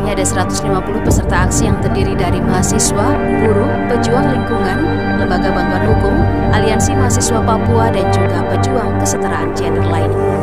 kali ini ada 150 peserta aksi yang terdiri dari mahasiswa, buruh, pejuang lingkungan, lembaga bantuan hukum, aliansi mahasiswa Papua, dan juga pejuang kesetaraan gender lainnya.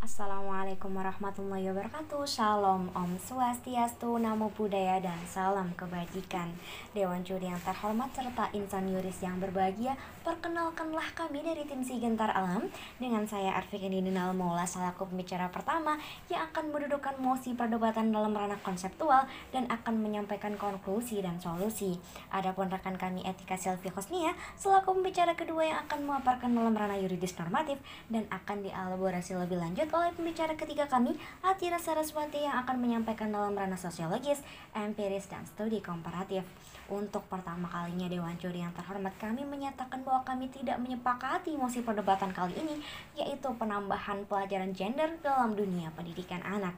Assalamualaikum warahmatullahi wabarakatuh. Shalom, Om Swastiastu, Namo Buddhaya, dan salam kebajikan. Dewan juri yang terhormat serta insan yuris yang berbahagia, perkenalkanlah kami dari tim Sigentar Alam. Dengan saya Arfikin Dinal Maula selaku pembicara pertama yang akan mendudukan mosi perdebatan dalam ranah konseptual dan akan menyampaikan konklusi dan solusi. Adapun rekan kami Etika Silvi Husnia selaku pembicara kedua yang akan memaparkan dalam ranah yuridis normatif dan akan dielaborasi lebih lanjut oleh pembicara ketiga kami, Atira Saraswati, yang akan menyampaikan dalam ranah sosiologis, empiris, dan studi komparatif. Untuk pertama kalinya Dewan Juri yang terhormat kami menyatakan bahwa kami tidak menyepakati mosi perdebatan kali ini, yaitu penambahan pelajaran gender dalam dunia pendidikan anak.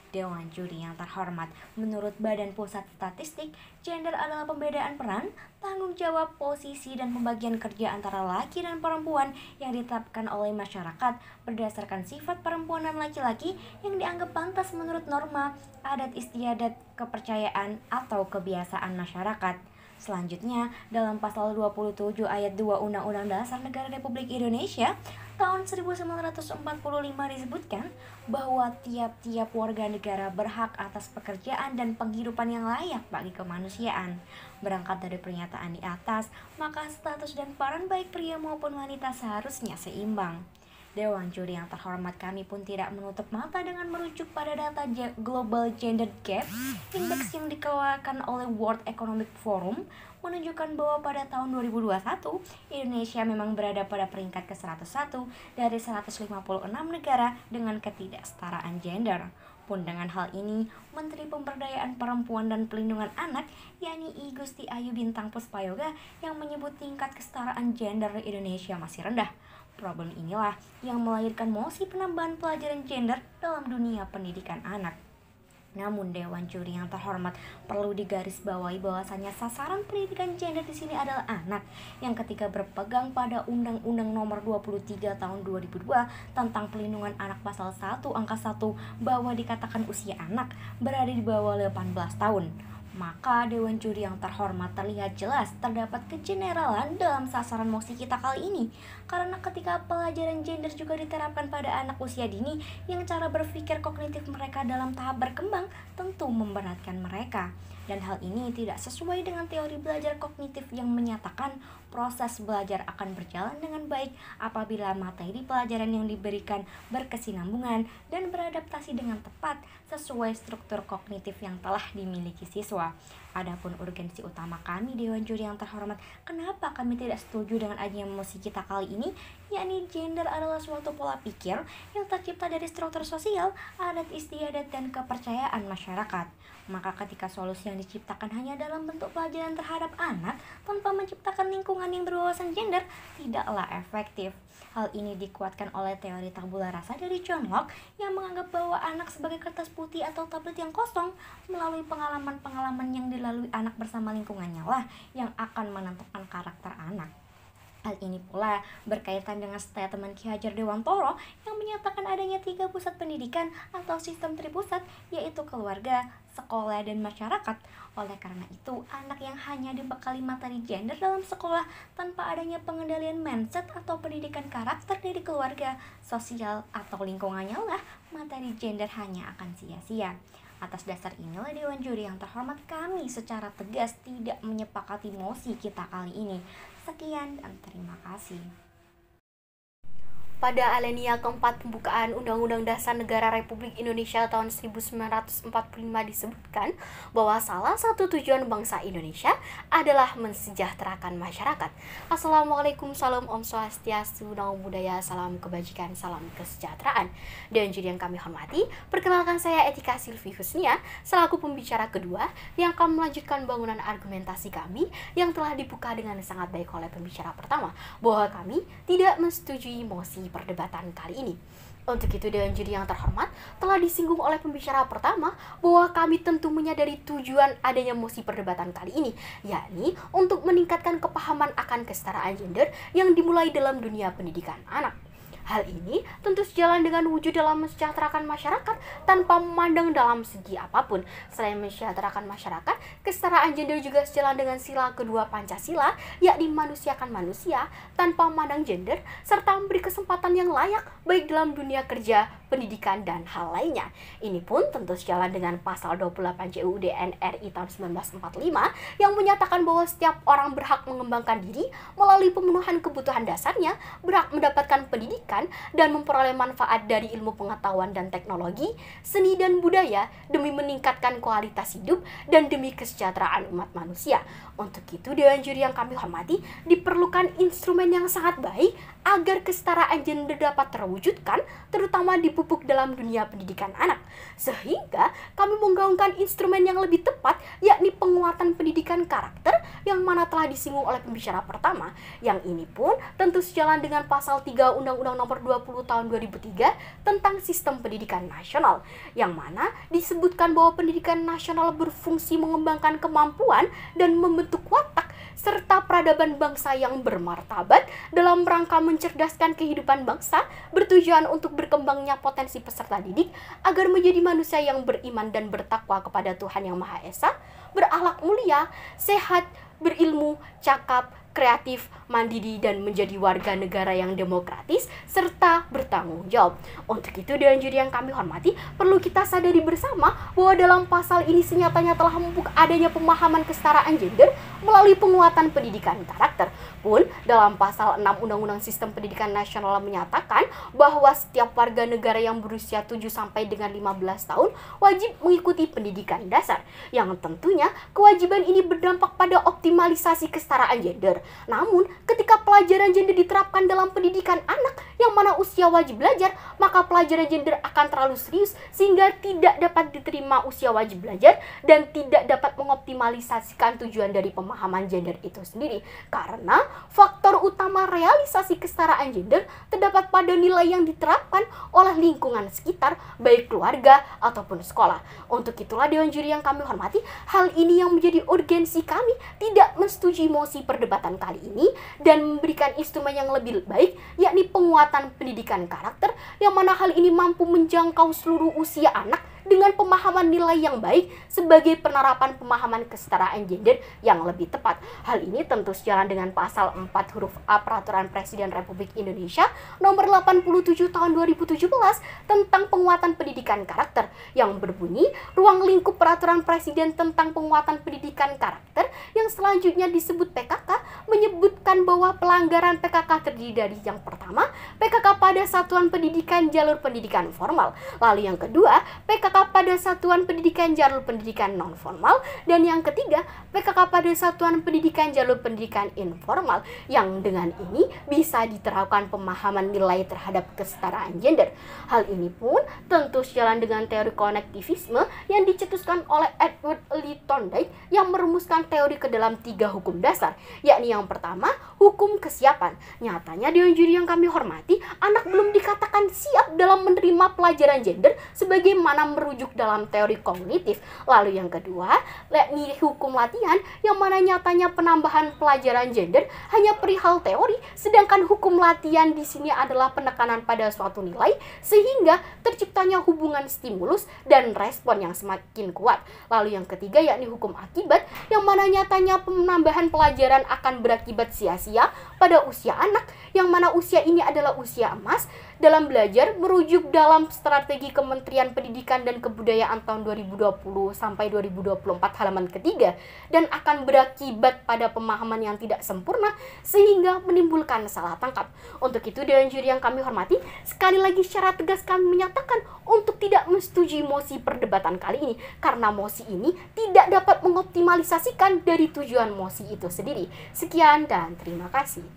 Dewan juri yang terhormat, menurut Badan Pusat Statistik, gender adalah pembedaan peran, tanggung jawab, posisi, dan pembagian kerja antara laki dan perempuan yang ditetapkan oleh masyarakat berdasarkan sifat perempuan dan laki-laki yang dianggap pantas menurut norma, adat istiadat, kepercayaan, atau kebiasaan masyarakat. Selanjutnya, dalam pasal 27 ayat 2 Undang-Undang Dasar Negara Republik Indonesia tahun 1945 disebutkan bahwa tiap-tiap warga negara berhak atas pekerjaan dan penghidupan yang layak bagi kemanusiaan. Berangkat dari pernyataan di atas, maka status dan peran baik pria maupun wanita seharusnya seimbang. Dewan juri yang terhormat kami pun tidak menutup mata dengan merujuk pada data Global Gender Gap Index yang dikeluarkan oleh World Economic Forum menunjukkan bahwa pada tahun 2021 Indonesia memang berada pada peringkat ke-101 dari 156 negara dengan ketidaksetaraan gender. Pun dengan hal ini, Menteri Pemberdayaan Perempuan dan Pelindungan Anak, yakni I Gusti Ayu Bintang Puspayoga, yang menyebut tingkat kesetaraan gender di Indonesia masih rendah. Problem inilah yang melahirkan mosi penambahan pelajaran gender dalam dunia pendidikan anak. Namun Dewan Juri yang terhormat, perlu digarisbawahi bahwasannya sasaran pendidikan gender di sini adalah anak yang ketika berpegang pada Undang-Undang Nomor 23 Tahun 2002 tentang Pelindungan Anak pasal 1 angka 1 bahwa dikatakan usia anak berada di bawah 18 tahun. Maka Dewan Juri yang terhormat, terlihat jelas terdapat kegeneralan dalam sasaran mosi kita kali ini. Karena ketika pelajaran gender juga diterapkan pada anak usia dini yang cara berpikir kognitif mereka dalam tahap berkembang tentu memberatkan mereka. Dan hal ini tidak sesuai dengan teori belajar kognitif yang menyatakan proses belajar akan berjalan dengan baik apabila materi pelajaran yang diberikan berkesinambungan dan beradaptasi dengan tepat sesuai struktur kognitif yang telah dimiliki siswa. Adapun urgensi utama kami Dewan Juri yang terhormat, kenapa kami tidak setuju dengan adanya mosi kita kali ini, yakni gender adalah suatu pola pikir yang tercipta dari struktur sosial, adat istiadat, dan kepercayaan masyarakat. Maka ketika solusi yang diciptakan hanya dalam bentuk pelajaran terhadap anak tanpa menciptakan lingkungan yang berwawasan gender, tidaklah efektif. Hal ini dikuatkan oleh teori tabula rasa dari John Locke yang menganggap bahwa anak sebagai kertas putih atau tablet yang kosong. Melalui pengalaman-pengalaman yang dilalui anak bersama lingkungannya lah yang akan menentukan karakter anak. Hal ini pula berkaitan dengan statement Ki Hajar Dewantoro yang menyatakan adanya 3 pusat pendidikan atau sistem tripusat, yaitu keluarga, sekolah, dan masyarakat. Oleh karena itu, anak yang hanya dibekali materi gender dalam sekolah tanpa adanya pengendalian mindset atau pendidikan karakter dari keluarga, sosial, atau lingkungannya lah, materi gender hanya akan sia-sia. Atas dasar inilah Dewan Juri yang terhormat, kami secara tegas tidak menyepakati mosi kita kali ini. Sekian dan terima kasih. Pada alinea keempat pembukaan Undang-Undang Dasar Negara Republik Indonesia tahun 1945 disebutkan bahwa salah satu tujuan bangsa Indonesia adalah mensejahterakan masyarakat. Assalamualaikum, salam Om Swastiastu, Namo Buddhaya, salam kebajikan, salam kesejahteraan. Dan jadi yang kami hormati, perkenalkan saya Etika Silvi Husnia selaku pembicara kedua yang akan melanjutkan bangunan argumentasi kami yang telah dibuka dengan sangat baik oleh pembicara pertama, bahwa kami tidak menyetujui mosi perdebatan kali ini. Untuk itu Dewan Juri yang terhormat, telah disinggung oleh pembicara pertama bahwa kami tentu menyadari tujuan adanya mosi perdebatan kali ini, yakni untuk meningkatkan kepahaman akan kesetaraan gender yang dimulai dalam dunia pendidikan anak. Hal ini tentu sejalan dengan wujud dalam mensejahterakan masyarakat tanpa memandang dalam segi apapun. Selain mensejahterakan masyarakat, kesetaraan gender juga sejalan dengan sila kedua Pancasila, yakni manusiakan manusia tanpa memandang gender, serta memberi kesempatan yang layak baik dalam dunia kerja, pendidikan, dan hal lainnya. Ini pun tentu sejalan dengan pasal 28 UUD NRI tahun 1945 yang menyatakan bahwa setiap orang berhak mengembangkan diri melalui pemenuhan kebutuhan dasarnya, berhak mendapatkan pendidikan, dan memperoleh manfaat dari ilmu pengetahuan dan teknologi, seni dan budaya demi meningkatkan kualitas hidup dan demi kesejahteraan umat manusia. Untuk itu, Dewan Juri yang kami hormati, diperlukan instrumen yang sangat baik agar kesetaraan gender dapat terwujudkan, terutama di pupuk dalam dunia pendidikan anak. Sehingga kami menggaungkan instrumen yang lebih tepat, yakni penguatan pendidikan karakter yang mana telah disinggung oleh pembicara pertama. Yang ini pun tentu sejalan dengan pasal 3 Undang-Undang Nomor 20 Tahun 2003 tentang Sistem Pendidikan Nasional, yang mana disebutkan bahwa pendidikan nasional berfungsi mengembangkan kemampuan dan membentuk watak serta peradaban bangsa yang bermartabat dalam rangka mencerdaskan kehidupan bangsa, bertujuan untuk berkembangnya potensi peserta didik agar menjadi manusia yang beriman dan bertakwa kepada Tuhan Yang Maha Esa, berakhlak mulia, sehat, berilmu, cakap, kreatif, mandiri, dan menjadi warga negara yang demokratis serta bertanggung jawab. Untuk itu, Dewan Juri yang kami hormati, perlu kita sadari bersama bahwa dalam pasal ini senyatanya telah membuka adanya pemahaman kesetaraan gender melalui penguatan pendidikan karakter. Pun dalam pasal 6 Undang-Undang Sistem Pendidikan Nasional menyatakan bahwa setiap warga negara yang berusia 7 sampai dengan 15 tahun wajib mengikuti pendidikan dasar, yang tentunya kewajiban ini berdampak pada optimalisasi kesetaraan gender. Namun, ketika pelajaran gender diterapkan dalam pendidikan anak yang mana usia wajib belajar, maka pelajaran gender akan terlalu serius sehingga tidak dapat diterima usia wajib belajar dan tidak dapat mengoptimalisasikan tujuan dari pemahaman gender itu sendiri. Karena faktor utama realisasi kesetaraan gender terdapat pada nilai yang diterapkan oleh lingkungan sekitar, baik keluarga ataupun sekolah. Untuk itulah Dewan Juri yang kami hormati, hal ini yang menjadi urgensi kami tidak menyetujui mosi perdebatan kali ini dan memberikan instrumen yang lebih baik, yakni penguatan pendidikan karakter, yang mana hal ini mampu menjangkau seluruh usia anak dengan pemahaman nilai yang baik sebagai penerapan pemahaman kesetaraan gender yang lebih tepat. Hal ini tentu sejalan dengan pasal 4 huruf A Peraturan Presiden Republik Indonesia Nomor 87 Tahun 2017 tentang penguatan pendidikan karakter, yang berbunyi ruang lingkup Peraturan Presiden tentang penguatan pendidikan karakter yang selanjutnya disebut PKK menyebutkan bahwa pelanggaran PKK terdiri dari yang pertama, PKK pada satuan pendidikan jalur pendidikan formal, lalu yang kedua, PKK pada satuan pendidikan jalur pendidikan non formal, dan yang ketiga, PKK pada satuan pendidikan jalur pendidikan informal, yang dengan ini bisa diterapkan pemahaman nilai terhadap kesetaraan gender. Hal ini pun tentu sejalan dengan teori konektivisme yang dicetuskan oleh Edward Lee Thorndike yang merumuskan teori ke dalam 3 hukum dasar, yakni yang pertama, hukum kesiapan. Nyatanya Dewan Juri yang kami hormati, anak belum dikatakan siap dalam menerima pelajaran gender sebagaimana merujuk dalam teori kognitif. Lalu yang kedua, yakni hukum latihan, yang mana nyatanya penambahan pelajaran gender hanya perihal teori, sedangkan hukum latihan di sini adalah penekanan pada suatu nilai sehingga terciptanya hubungan stimulus dan respon yang semakin kuat. Lalu yang ketiga, yakni hukum akibat, yang mana nyatanya penambahan pelajaran akan berakibat sia-sia pada usia anak, yang mana usia ini adalah usia emas dalam belajar, merujuk dalam strategi Kementerian Pendidikan dan Kebudayaan tahun 2020 sampai 2024 halaman ketiga, dan akan berakibat pada pemahaman yang tidak sempurna sehingga menimbulkan salah tangkap. Untuk itu Dewan Juri yang kami hormati, sekali lagi secara tegas kami menyatakan untuk tidak menyetujui mosi perdebatan kali ini, karena mosi ini tidak dapat mengoptimalisasikan dari tujuan mosi itu sendiri. Sekian dan terima kasih.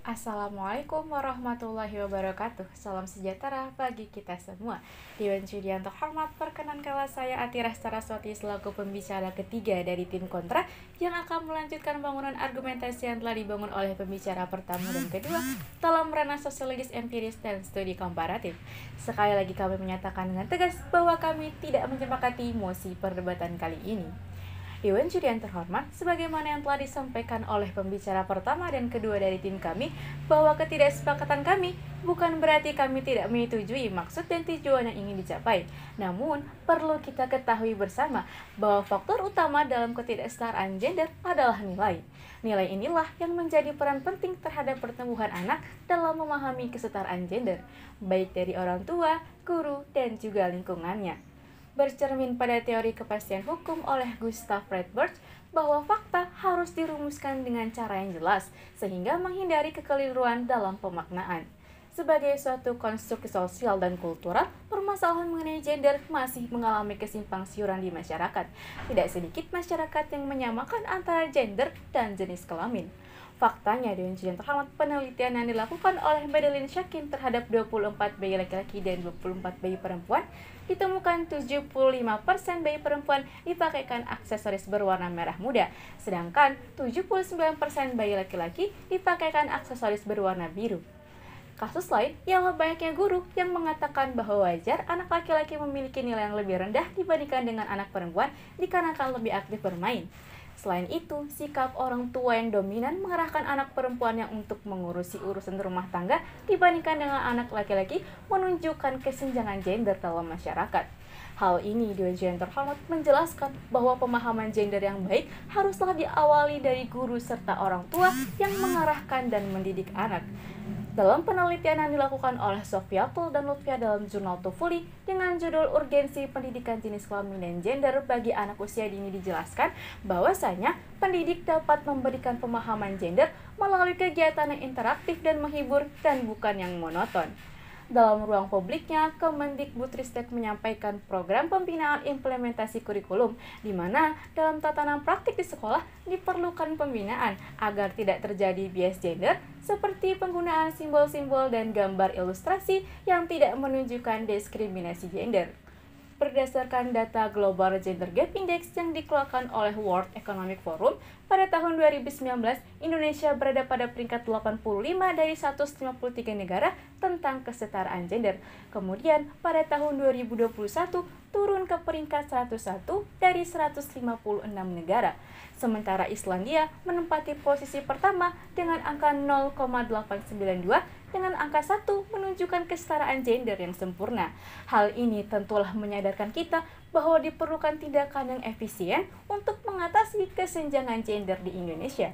Assalamualaikum warahmatullahi wabarakatuh. Salam sejahtera bagi kita semua. Dewan Juri yang terhormat, perkenankanlah saya Atira Saraswati selaku pembicara ketiga dari tim kontra yang akan melanjutkan bangunan argumentasi yang telah dibangun oleh pembicara pertama dan kedua dalam ranah sosiologis empiris dan studi komparatif. Sekali lagi kami menyatakan dengan tegas bahwa kami tidak menyepakati mosi perdebatan kali ini. Dewan Juri yang terhormat, sebagaimana yang telah disampaikan oleh pembicara pertama dan kedua dari tim kami, bahwa ketidaksepakatan kami bukan berarti kami tidak menyetujui maksud dan tujuan yang ingin dicapai. Namun, perlu kita ketahui bersama bahwa faktor utama dalam ketidaksetaraan gender adalah nilai. Nilai inilah yang menjadi peran penting terhadap pertumbuhan anak dalam memahami kesetaraan gender, baik dari orang tua, guru, dan juga lingkungannya. Bercermin pada teori kepastian hukum oleh Gustav Freyberg bahwa fakta harus dirumuskan dengan cara yang jelas sehingga menghindari kekeliruan dalam pemaknaan. Sebagai suatu konstruksi sosial dan kultural, permasalahan mengenai gender masih mengalami kesimpangsiuran di masyarakat. Tidak sedikit masyarakat yang menyamakan antara gender dan jenis kelamin. Faktanya, Dewan Juri yang terhormat, penelitian yang dilakukan oleh Madeline Shakin terhadap 24 bayi laki-laki dan 24 bayi perempuan ditemukan 75% bayi perempuan dipakaikan aksesoris berwarna merah muda, sedangkan 79% bayi laki-laki dipakaikan aksesoris berwarna biru. Kasus lain ialah banyaknya guru yang mengatakan bahwa wajar anak laki-laki memiliki nilai yang lebih rendah dibandingkan dengan anak perempuan dikarenakan lebih aktif bermain. Selain itu, sikap orang tua yang dominan mengarahkan anak perempuannya untuk mengurusi urusan rumah tangga dibandingkan dengan anak laki-laki menunjukkan kesenjangan gender dalam masyarakat. Hal ini Dewan Juri yang terhormat menjelaskan bahwa pemahaman gender yang baik haruslah diawali dari guru serta orang tua yang mengarahkan dan mendidik anak. Dalam penelitian yang dilakukan oleh Sofiatul dan Lutfia dalam jurnal Tufuli dengan judul Urgensi Pendidikan Jenis Kelamin dan Gender bagi Anak Usia Dini dijelaskan bahwasanya pendidik dapat memberikan pemahaman gender melalui kegiatan yang interaktif dan menghibur dan bukan yang monoton. Dalam ruang publiknya, Kemendikbudristek menyampaikan program pembinaan implementasi kurikulum, di mana dalam tatanan praktik di sekolah diperlukan pembinaan agar tidak terjadi bias gender, seperti penggunaan simbol-simbol dan gambar ilustrasi yang tidak menunjukkan diskriminasi gender. Berdasarkan data Global Gender Gap Index yang dikeluarkan oleh World Economic Forum, pada tahun 2019, Indonesia berada pada peringkat 85 dari 153 negara tentang kesetaraan gender. Kemudian, pada tahun 2021, turun ke peringkat 101 dari 156 negara. Sementara Islandia menempati posisi pertama dengan angka 0,892 dengan angka 1 menunjukkan kesetaraan gender yang sempurna. Hal ini tentulah menyadarkan kita bahwa diperlukan tindakan yang efisien untuk mengatasi kesenjangan gender di Indonesia.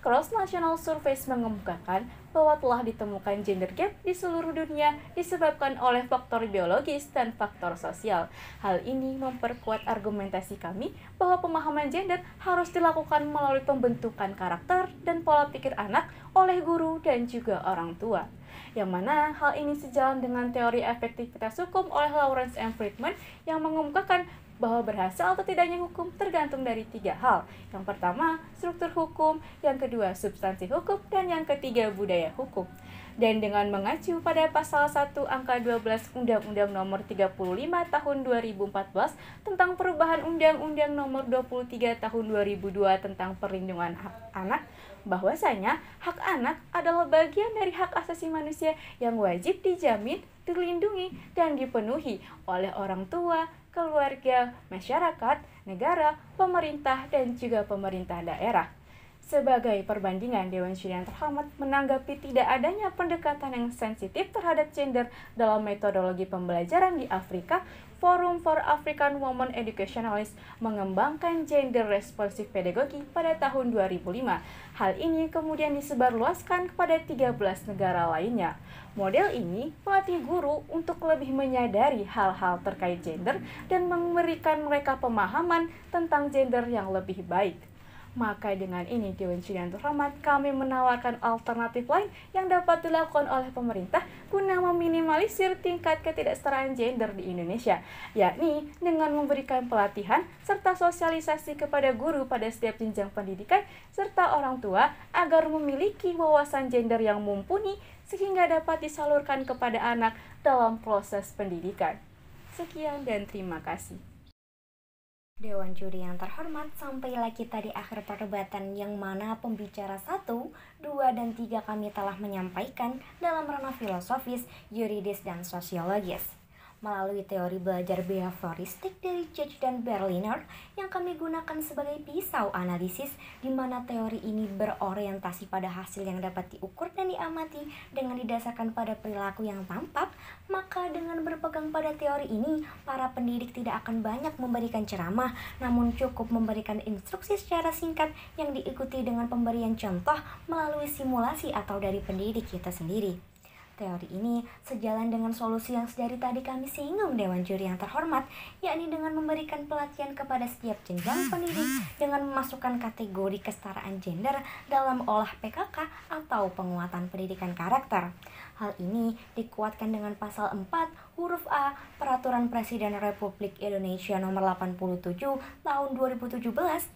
Cross National Surveys mengemukakan bahwa telah ditemukan gender gap di seluruh dunia disebabkan oleh faktor biologis dan faktor sosial. Hal ini memperkuat argumentasi kami bahwa pemahaman gender harus dilakukan melalui pembentukan karakter dan pola pikir anak oleh guru dan juga orang tua. Yang mana hal ini sejalan dengan teori efektivitas hukum oleh Lawrence M. Friedman yang mengemukakan bahwa berhasil atau tidaknya hukum tergantung dari 3 hal. Yang pertama, struktur hukum, yang kedua, substansi hukum, dan yang ketiga, budaya hukum. Dan dengan mengacu pada pasal 1 angka 12 Undang-Undang Nomor 35 Tahun 2014 tentang perubahan Undang-Undang Nomor 23 Tahun 2002 tentang perlindungan hak anak, bahwasanya hak anak adalah bagian dari hak asasi manusia yang wajib dijamin, dilindungi, dan dipenuhi oleh orang tua, keluarga, masyarakat, negara, pemerintah, dan juga pemerintah daerah. Sebagai perbandingan, Dewan Juri yang terhormat menanggapi tidak adanya pendekatan yang sensitif terhadap gender dalam metodologi pembelajaran di Afrika, Forum for African Women Educationalists mengembangkan gender responsive pedagogy pada tahun 2005. Hal ini kemudian disebarluaskan kepada 13 negara lainnya. Model ini melatih guru untuk lebih menyadari hal-hal terkait gender dan memberikan mereka pemahaman tentang gender yang lebih baik. Maka dengan ini Dewan Juri yang terhormat, kami menawarkan alternatif lain yang dapat dilakukan oleh pemerintah guna meminimalisir tingkat ketidaksetaraan gender di Indonesia, yakni dengan memberikan pelatihan serta sosialisasi kepada guru pada setiap jenjang pendidikan serta orang tua agar memiliki wawasan gender yang mumpuni sehingga dapat disalurkan kepada anak dalam proses pendidikan. Sekian dan terima kasih. Dewan Juri yang terhormat, sampailah kita di akhir perdebatan yang mana pembicara 1, 2, dan 3 kami telah menyampaikan dalam ranah filosofis, yuridis, dan sosiologis. Melalui teori belajar behavioristik dari Judge dan Berliner yang kami gunakan sebagai pisau analisis, di mana teori ini berorientasi pada hasil yang dapat diukur dan diamati dengan didasarkan pada perilaku yang tampak, maka dengan berpegang pada teori ini, para pendidik tidak akan banyak memberikan ceramah, namun cukup memberikan instruksi secara singkat yang diikuti dengan pemberian contoh melalui simulasi atau dari pendidik kita sendiri. Teori ini sejalan dengan solusi yang sedari tadi kami singgung Dewan Juri yang terhormat, yakni dengan memberikan pelatihan kepada setiap jenjang pendidik dengan memasukkan kategori kesetaraan gender dalam olah PKK atau penguatan pendidikan karakter. Hal ini dikuatkan dengan pasal 4 huruf A Peraturan Presiden Republik Indonesia Nomor 87 Tahun 2017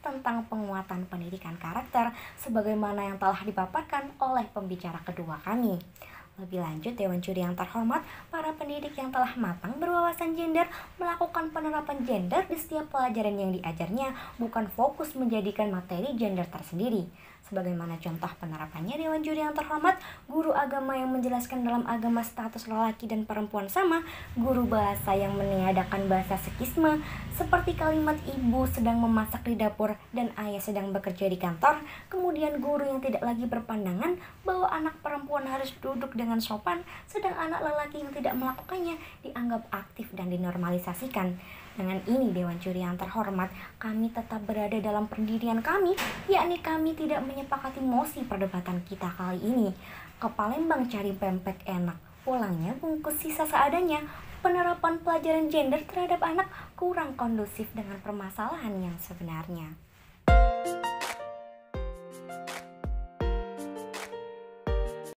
tentang penguatan pendidikan karakter sebagaimana yang telah dipaparkan oleh pembicara kedua kami. Lebih lanjut, Dewan Juri yang terhormat, para pendidik yang telah matang berwawasan gender melakukan penerapan gender di setiap pelajaran yang diajarnya, bukan fokus menjadikan materi gender tersendiri. Sebagaimana contoh penerapannya, Dewan Juri yang terhormat, guru agama yang menjelaskan dalam agama status lelaki dan perempuan sama, guru bahasa yang meniadakan bahasa sekisme, seperti kalimat ibu sedang memasak di dapur dan ayah sedang bekerja di kantor, kemudian guru yang tidak lagi berpandangan bahwa anak perempuan harus duduk dengan sopan, sedang anak lelaki yang tidak melakukannya dianggap aktif dan dinormalisasikan. Dengan ini, Dewan Juri yang terhormat, kami tetap berada dalam pendirian kami, yakni kami tidak menyepakati mosi perdebatan kita kali ini. Ke Palembang cari pempek enak, pulangnya bungkus sisa seadanya. Penerapan pelajaran gender terhadap anak kurang kondusif dengan permasalahan yang sebenarnya.